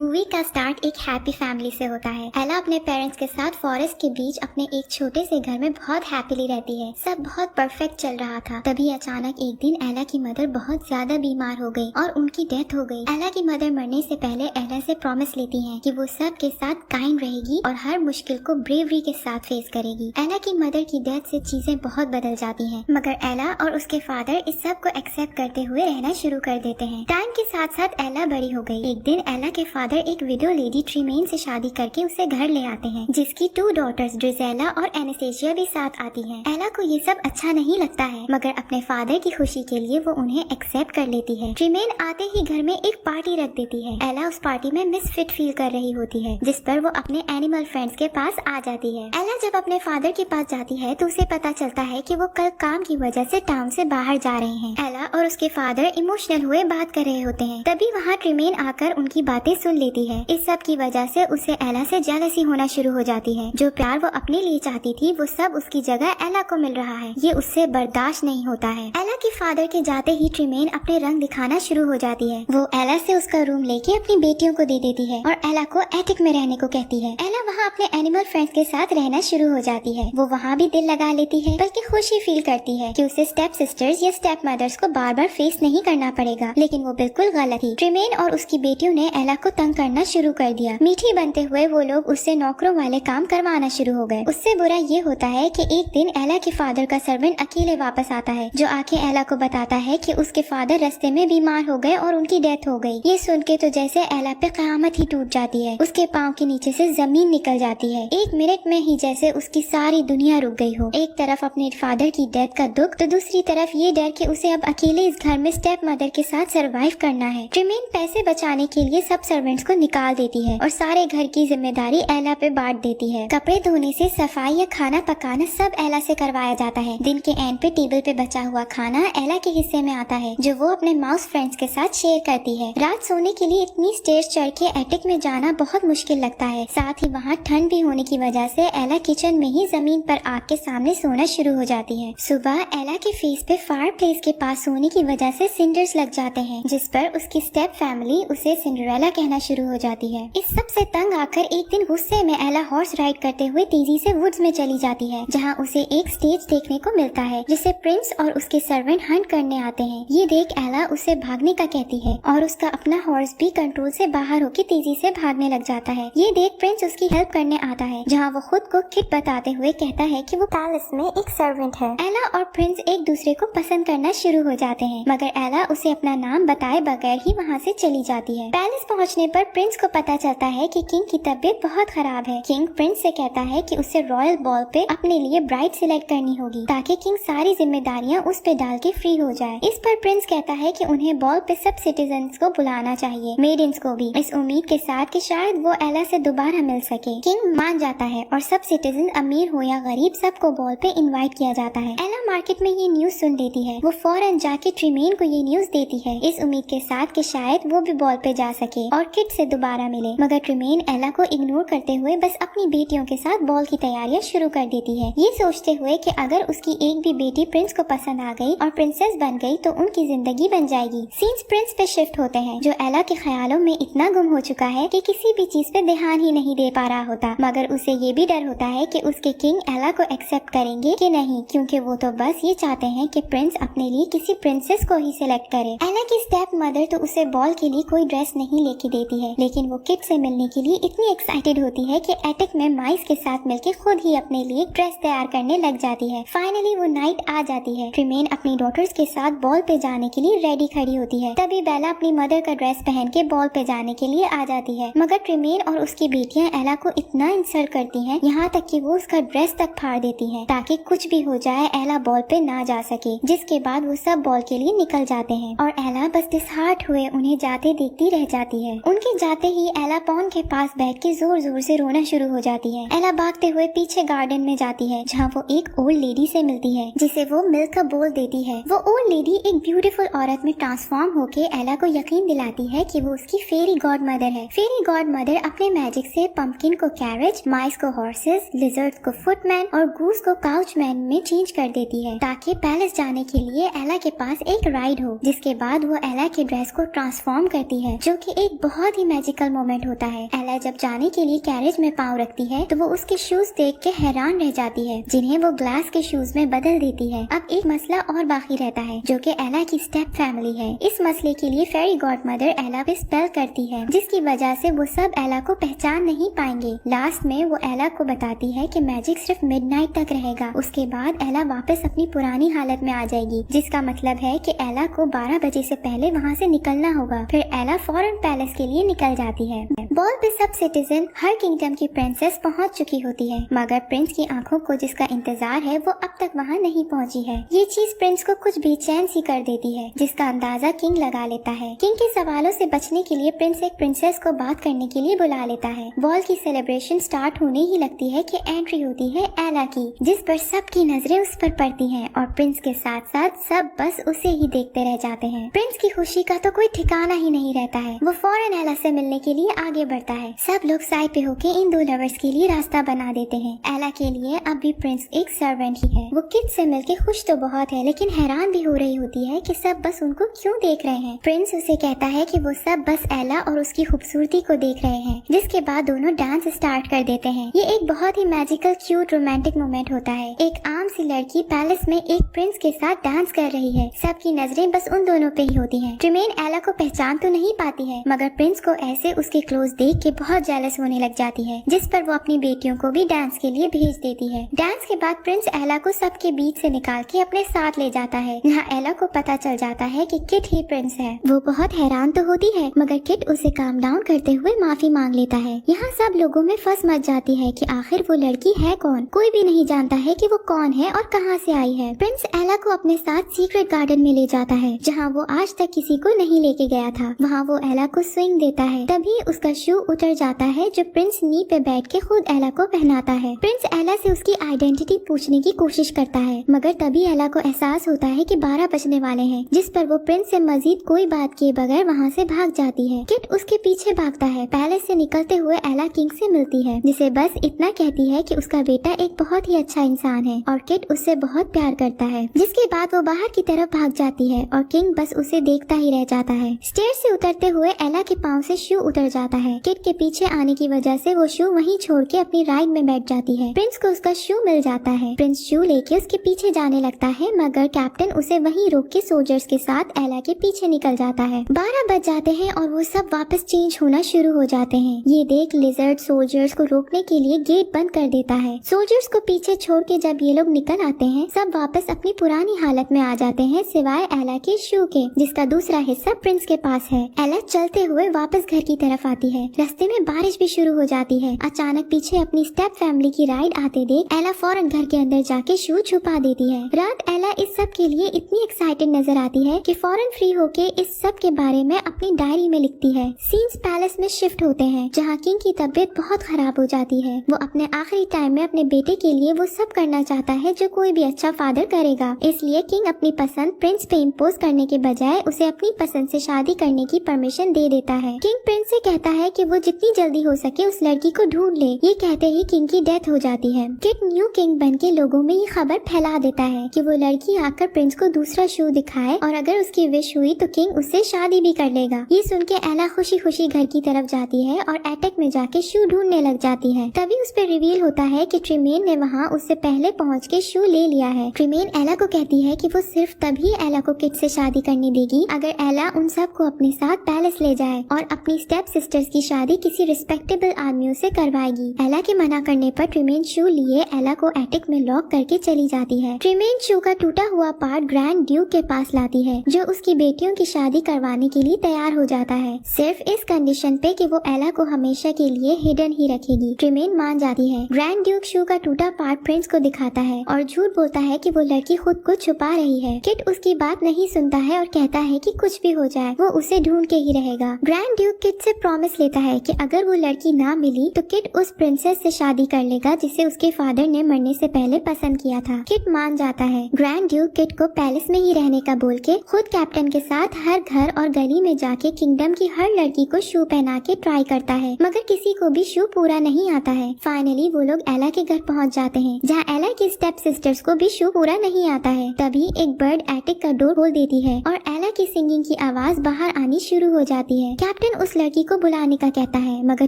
Movie का start एक happy family से होता है। एला अपने पेरेंट्स के साथ फॉरेस्ट के बीच अपने एक छोटे से घर में बहुत हैप्पीली रहती है। सब बहुत परफेक्ट चल रहा था। तभी अचानक एक दिन एला की मदर बहुत ज्यादा बीमार हो गई और उनकी डेथ हो गई। एला की मदर मरने से पहले एला से प्रॉमिस लेती हैं कि वो सब के साथ काइंड रहेगी और हर मुश्किल को ब्रेवरी के साथ फेस करेगी। एला की मदर की डेथ से चीजें बहुत बदल जाती हैं, मगर एला और उसके फादर इस सब को एक्सेप्ट करते हुए रहना शुरू कर देते हैं। टाइम के साथ साथ एला बड़ी हो गई। एक दिन एला के फादर एक विडो लेडी ट्रीमेन से शादी करके उसे घर ले आते हैं, जिसकी 2 डॉटर्स ड्रिजेला और एनास्टेसिया भी साथ आती हैं। एला को ये सब अच्छा नहीं लगता है, मगर अपने फादर की खुशी के लिए वो उन्हें एक्सेप्ट कर लेती है। ट्रीमेन आते ही घर में एक पार्टी रख देती है। एला उस पार्टी में मिसफिट फील कर रही होती है, जिस पर वो अपने एनिमल फ्रेंड्स के पास आ जाती है। एला जब अपने फादर के पास जाती है तो उसे पता चलता है कि वो कल काम की वजह से टाउन से बाहर जा रहे हैं। एला और उसके फादर इमोशनल हुए बात कर रहे होते हैं। तभी वहाँ ट्रीमेन आकर उनकी बातें सुन लेती है। इस सब की वजह से उसे एला से जेलसी होना शुरू हो जाती है। जो प्यार वो अपने लिए चाहती थी वो सब उसकी जगह एला को मिल रहा है। ये उससे बर्दाश्त नहीं होता है। एला के फादर के जाते ही ट्रीमेन अपने रंग दिखाना शुरू हो जाती है। वो एला से उसका रूम लेके अपनी बेटियों को दे देती है और एला को एटिक में रहने को कहती है। एला वहाँ अपने एनिमल फ्रेंड्स के साथ रहना शुरू हो जाती है। वो वहाँ भी दिल लगा लेती है, बल्कि खुशी फील करती है कि उसे स्टेप सिस्टर्स या स्टेप मदर्स को बार बार फेस नहीं करना पड़ेगा। लेकिन वो बिल्कुल गलत थी। ट्रीमेन और उसकी बेटियों ने एला को तंग करना शुरू कर दिया। मीठी बनते हुए वो लोग उससे नौकरों वाले काम करवाना शुरू हो गए। उससे बुरा ये होता है कि एक दिन एला के फादर का सर्वेंट अकेले वापस आता है, जो आके एला को बताता है कि उसके फादर रास्ते में बीमार हो गए और उनकी डेथ हो गई। ये सुन के तो जैसे एला पे कयामत ही टूट जाती है। उसके पाँव के नीचे से जमीन निकल जाती है। 1 मिनट में ही जैसे उसकी सारी दुनिया रुक गई हो। एक तरफ अपने फादर की डेथ का दुख, तो दूसरी तरफ ये डर कि उसे अब अकेले इस घर में स्टेप मदर के साथ सरवाइव करना है। ट्रीमेन पैसे बचाने के लिए सब सर्वेंट्स को निकाल देती है और सारे घर की जिम्मेदारी एला पे बांट देती है। कपड़े धोने से सफाई या खाना पकाना सब एला से करवाया जाता है। दिन के एंड पे टेबल पे बचा हुआ खाना एला के हिस्से में आता है, जो वो अपने माउस फ्रेंड्स के साथ शेयर करती है। रात सोने के लिए इतनी स्टेज चढ़ के एटिक में जाना बहुत मुश्किल लगता है। साथ ही वहाँ ठंड भी होने की वजह से एला किचन में ही जमीन पर आग के सामने सोना शुरू हो जाती है। सुबह एला के फेस पे फायर प्लेस के पास सोने की वजह से सिंडर्स लग जाते हैं, जिस पर उसकी स्टेप फैमिली उसे सिंड्रेला कहना शुरू हो जाती है। इस सब से तंग आकर एक दिन गुस्से में एला हॉर्स राइड करते हुए तेजी से वुड्स में चली जाती है, जहां उसे एक स्टेज देखने को मिलता है, जिसे प्रिंस और उसके सर्वेंट हंट करने आते हैं। ये देख एला उसे भागने का कहती है और उसका अपना हॉर्स भी कंट्रोल से बाहर होकर तेजी से भागने लग जाता है। ये देख प्रिंस उसकी हेल्प करने आता है, जहाँ वो खुद को किट बताते हुए कहता है कि वो पैलेस में एक सर्वेंट है। एला और प्रिंस एक दूसरे को पसंद करना शुरू हो जाते हैं, मगर एला उसे अपना नाम बताए बगैर ही वहाँ से चली जाती है। पैलेस पहुँचने पर प्रिंस को पता चलता है कि किंग की तबीयत बहुत खराब है। किंग प्रिंस से कहता है कि उसे रॉयल बॉल पे अपने लिए ब्राइड सिलेक्ट करनी होगी, ताकि किंग सारी जिम्मेदारियां उस पे डाल के फ्री हो जाए। इस पर प्रिंस कहता है कि उन्हें बॉल पे सब सिटीजन्स को बुलाना चाहिए, मेडिन्स को भी, इस उम्मीद के साथ कि शायद वो एला से दोबारा मिल सके। किंग मान जाता है और सब सिटीजन, अमीर हो या गरीब, सबको बॉल पे इन्वाइट किया जाता है। एला मार्केट में ये न्यूज सुन लेती है। वो फौरन जाके ट्रीमेन को ये न्यूज देती है, इस उम्मीद के साथ कि शायद वो भी बॉल पे जा सके और किट से दोबारा मिले। मगर ट्रीमेन एला को इग्नोर करते हुए बस अपनी बेटियों के साथ बॉल की तैयारियां शुरू कर देती है, ये सोचते हुए कि अगर उसकी एक भी बेटी प्रिंस को पसंद आ गई और प्रिंसेस बन गई तो उनकी जिंदगी बन जाएगी। सीन्स प्रिंस पे शिफ्ट होते हैं, जो एला के ख्यालों में इतना गुम हो चुका है कि किसी भी चीज पे ध्यान ही नहीं दे पा रहा होता। मगर उसे ये भी डर होता है कि उसके किंग एला को एक्सेप्ट करेंगे कि नहीं, क्योंकि वो तो बस ये चाहते हैं कि प्रिंस अपने लिए किसी प्रिंसेस को ही सिलेक्ट करे। एला की स्टेप मदर तो उसे बॉल के लिए कोई ड्रेस नहीं लेके देती है, लेकिन वो किट से मिलने के लिए इतनी एक्साइटेड होती है कि एटिक में माइस के साथ मिलकर खुद ही अपने लिए ड्रेस तैयार करने लग जाती है। फाइनली वो नाइट आ जाती है। ट्रीमेन अपनी डॉटर्स के साथ बॉल पे जाने के लिए रेडी खड़ी होती है। तभी बेला अपनी मदर का ड्रेस पहन के बॉल पे जाने के लिए आ जाती है, मगर ट्रीमेन और उसकी बेटियां एला को इतना इंसल्ट करती हैं, यहाँ तक कि वो उसका ड्रेस तक फाड़ देती हैं, ताकि कुछ भी हो जाए एला बॉल पे ना जा सके। जिसके बाद वो सब बॉल के लिए निकल जाते हैं और एला बस डिसहार्ट हुए उन्हें जाते देखती रह जाती है। उनके जाते ही एला पॉन के पास बैठ के जोर जोर से रोना शुरू हो जाती है। एला भागते हुए पीछे गार्डन में जाती है, जहाँ वो एक ओल्ड लेडी से मिलती है, जिसे वो मिल्क का बोल देती है। वो ओल्ड लेडी एक ब्यूटीफुल औरत में ट्रांसफॉर्म होके एला को यकीन दिलाती है कि वो उसकी फेरी गॉड मदर है। फेरी गॉड मदर अपने मैजिक से पंपकिन को कैरेज, माइस को हॉर्सेस, लिजर्ड को फुटमैन और गूस को काउचमैन में चेंज कर देती है, ताकि पैलेस जाने के लिए एला के पास एक राइड हो। जिसके बाद वो एला के ड्रेस को ट्रांसफॉर्म करती है, जो कि एक बहुत बहुत ही मैजिकल मोमेंट होता है। एला जब जाने के लिए कैरेज में पाँव रखती है तो वो उसके शूज देख के हैरान रह जाती है, जिन्हें वो ग्लास के शूज में बदल देती है। अब एक मसला और बाकी रहता है, जो कि एला की स्टेप फैमिली है। इस मसले के लिए फेरी गॉड मदर एला पे स्पेल करती है, जिसकी वजह से वो सब एला को पहचान नहीं पाएंगे। लास्ट में वो एला को बताती है कि मैजिक सिर्फ मिडनाइट तक रहेगा, उसके बाद एला वापस अपनी पुरानी हालत में आ जाएगी, जिसका मतलब है कि एला को 12 बजे से पहले वहाँ से निकलना होगा। फिर एला फौरन पैलेस के लिए निकल जाती है। बॉल पे सब सिटीजन, हर किंगडम की प्रिंसेस पहुँच चुकी होती है, मगर प्रिंस की आंखों को जिसका इंतजार है वो अब तक वहाँ नहीं पहुँची है। ये चीज प्रिंस को कुछ बेचैन सी कर देती है, जिसका अंदाजा किंग लगा लेता है। किंग के सवालों से बचने के लिए प्रिंस एक प्रिंसेस को बात करने के लिए बुला लेता है। बॉल की सेलिब्रेशन स्टार्ट होने ही लगती है कि एंट्री होती है एला की, जिस पर सबकी नजरें उस पर पड़ती हैं और प्रिंस के साथ साथ सब बस उसे ही देखते रह जाते हैं। प्रिंस की खुशी का तो कोई ठिकाना ही नहीं रहता है। वो फौरन एला से मिलने के लिए आगे बढ़ता है। सब लोग साइड पे होके इन दो लवर्स के लिए रास्ता बना देते हैं। एला के लिए अब भी प्रिंस एक सर्वेंट ही है। वो किड से मिलके खुश तो बहुत है, लेकिन हैरान भी हो रही होती है कि सब बस उनको क्यों देख रहे हैं। प्रिंस उसे कहता है कि वो सब बस एला और उसकी खूबसूरती को देख रहे हैं, जिसके बाद दोनों डांस स्टार्ट कर देते हैं। ये एक बहुत ही मैजिकल क्यूट रोमांटिक मोमेंट होता है। एक आम सी लड़की पैलेस में एक प्रिंस के साथ डांस कर रही है। सबकी नजरें बस उन दोनों पे ही होती हैं। ट्रिमेन एला को पहचान तो नहीं पाती है, मगर प्रिंस को ऐसे उसके क्लोज देख के बहुत जेलस होने लग जाती है, जिस पर वो अपनी बेटियों को भी डांस के लिए भेज देती है। डांस के बाद प्रिंस एला को सबके बीच से निकाल के अपने साथ ले जाता है। यहाँ एला को पता चल जाता है कि किट ही प्रिंस है। वो बहुत हैरान तो होती है, मगर किट उसे काम डाउन करते हुए माफी मांग लेता है। यहाँ सब लोगों में फंस मच जाती है कि आखिर वो लड़की है कौन। कोई भी नहीं जानता है कि वो कौन है और कहाँ से आई है। प्रिंस एला को अपने साथ सीक्रेट गार्डन में ले जाता है, जहाँ वो आज तक किसी को नहीं लेके गया था। वहाँ वो एला को स्विंग देता है, तभी उसका शू उतर जाता है, जो प्रिंस नी पे बैठ के खुद एला को पहनाता है। प्रिंस एला से उसकी आइडेंटिटी पूछने की कोशिश करता है, मगर तभी एला को एहसास होता है कि 12 बजने वाले हैं, जिस पर वो प्रिंस से मजीद कोई बात किए बगैर वहाँ से भाग जाती है। किट उसके पीछे भागता है। पैलेस से निकलते हुए एला किंग से मिलती है, जिसे बस इतना कहती है कि उसका बेटा एक बहुत ही अच्छा इंसान है और किट उससे बहुत प्यार करता है। जिसके बाद वो बाहर की तरफ भाग जाती है और किंग बस उसे देखता ही रह जाता है। स्टेयर से उतरते हुए एला के पाँव से शू उतर जाता है। किट के पीछे आने की वजह से वो शू वहीं छोड़ के अपनी राइड में बैठ जाती है। प्रिंस को उसका शू मिल जाता है। प्रिंस शू लेके उसके पीछे जाने लगता है, मगर कैप्टन उसे वहीं रोक के सोल्जर्स के साथ एला के पीछे निकल जाता है। 12 बज जाते हैं और वो सब वापस चेंज होना शुरू हो जाते हैं। ये देख लिजर्ड सोल्जर्स को रोकने के लिए गेट बंद कर देता है। सोल्जर्स को पीछे छोड़ के जब ये लोग निकल आते हैं, सब वापस अपनी पुरानी हालत में आ जाते हैं, सिवाय एला के शू के, जिसका दूसरा हिस्सा प्रिंस के पास है। एला चलते हुए वापस घर की तरफ आती है। रास्ते में बारिश भी शुरू हो जाती है। अचानक पीछे अपनी स्टेप फैमिली की राइड आते देख एला फौरन घर के अंदर जाके शू छुपा देती है। रात एला इस सब के लिए इतनी एक्साइटेड नजर आती है कि फौरन फ्री होके इस सब के बारे में अपनी डायरी में लिखती है। सीन्स पैलेस में शिफ्ट होते हैं, जहाँ किंग की तबीयत बहुत खराब हो जाती है। वो अपने आखिरी टाइम में अपने बेटे के लिए वो सब करना चाहता है जो कोई भी अच्छा फादर करेगा। इसलिए किंग अपनी पसंद प्रिंस पे इम्पोज करने के बजाय उसे अपनी पसंद से शादी करने की परमिशन दे देता है। किंग प्रिंस से कहता है कि वो जितनी जल्दी हो सके उस लड़की को ढूंढ ले। ये कहते ही किंग की डेथ हो जाती है। किट न्यू किंग बन के लोगों में ये खबर फैला देता है कि वो लड़की आकर प्रिंस को दूसरा शू दिखाए और अगर उसकी विश हुई तो किंग उससे शादी भी कर लेगा। ये सुन के एला खुशी खुशी घर की तरफ जाती है और एटेक में जाके शू ढूंढने लग जाती है। तभी उस पर रिवील होता है कि ट्रिमेन ने वहाँ उससे पहले पहुँच के शू ले लिया है। ट्रिमेन एला को कहती है कि वो सिर्फ तभी एला को किट से शादी करने देगी अगर एला उन सब को अपने साथ पैलेस ले जाए और अपनी स्टेप सिस्टर्स की शादी किसी रिस्पेक्टेबल आदमियों से करवाएगी। एला के मना करने पर ट्रिमेन शू लिए एला को एटिक में लॉक करके चली जाती है। ट्रिमेन शू का टूटा हुआ पार्ट ग्रैंड ड्यूक के पास लाती है, जो उसकी बेटियों की शादी करवाने के लिए तैयार हो जाता है, सिर्फ इस कंडीशन पे कि वो एला को हमेशा के लिए हिडन ही रखेगी। ट्रिमेन मान जाती है। ग्रैंड ड्यूक शू का टूटा पार्ट प्रिंस को दिखाता है और झूठ बोलता है कि वो लड़की खुद को छुपा रही है। किट उसकी बात नहीं सुनता है और कहता है कि कुछ भी हो जाए वो उसे ढूंढ के ही रहेगा। ग्रैंड ड्यूक किट से प्रॉमिस लेता है कि अगर वो लड़की ना मिली तो किट उस प्रिंसेस से शादी कर लेगा जिसे उसके फादर ने मरने से पहले पसंद किया था। किट मान जाता है। ग्रैंड ड्यूक किट को पैलेस में ही रहने का बोल के खुद कैप्टन के साथ हर घर और गली में जाके किंगडम की हर लड़की को शू पहना के ट्राई करता करता है मगर किसी को भी शू पूरा नहीं आता है। फाइनली वो लोग एला के घर पहुंच जाते हैं जहां एला की स्टेप सिस्टर्स को भी शू पूरा नहीं आता है। तभी एक बर्ड एटिक का डोर खोल देती है और एला की सिंगिंग की आवाज बाहर आनी शुरू हो जाती है। कैप्टन उस लड़की को बुलाने का कहता है मगर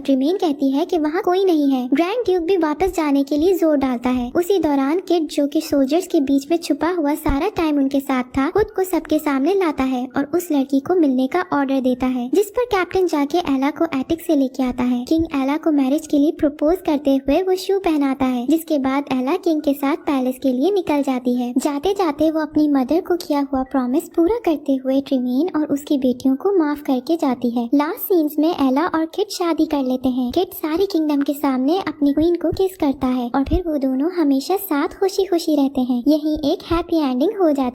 ट्रिमेन कहती है कि वहाँ कोई नहीं है। ग्रैंड ड्यूक भी वापस जाने के लिए जोर डालता है। उसी दौरान किड जो कि सोल्जर्स के बीच में छुपा हुआ सारा टाइम उनके साथ था खुद को सबके सामने लाता है और उस लड़की को मिलने का ऑर्डर देता है, जिस पर कैप्टन जाके एला को एटिक से लेके आता है। किंग एला को मैरिज के लिए प्रपोज करते हुए वो शू पहनाता है, जिसके बाद एला किंग के साथ पैलेस के लिए निकल जाती है। जाते जाते वो अपनी मदर को किया हुआ प्रॉमिस पूरा करते हुए ट्रिमेन और उसकी बेटियों को माफ करके जाती है। लास्ट सीन्स में एला और किड शादी कर लेते हैं। किड सारी किंगडम के सामने अपनी क्वीन को किस करता है और फिर वो दोनों हमेशा साथ खुशी खुशी रहते हैं। यही एक हैप्पी एंडिंग हो जाती है।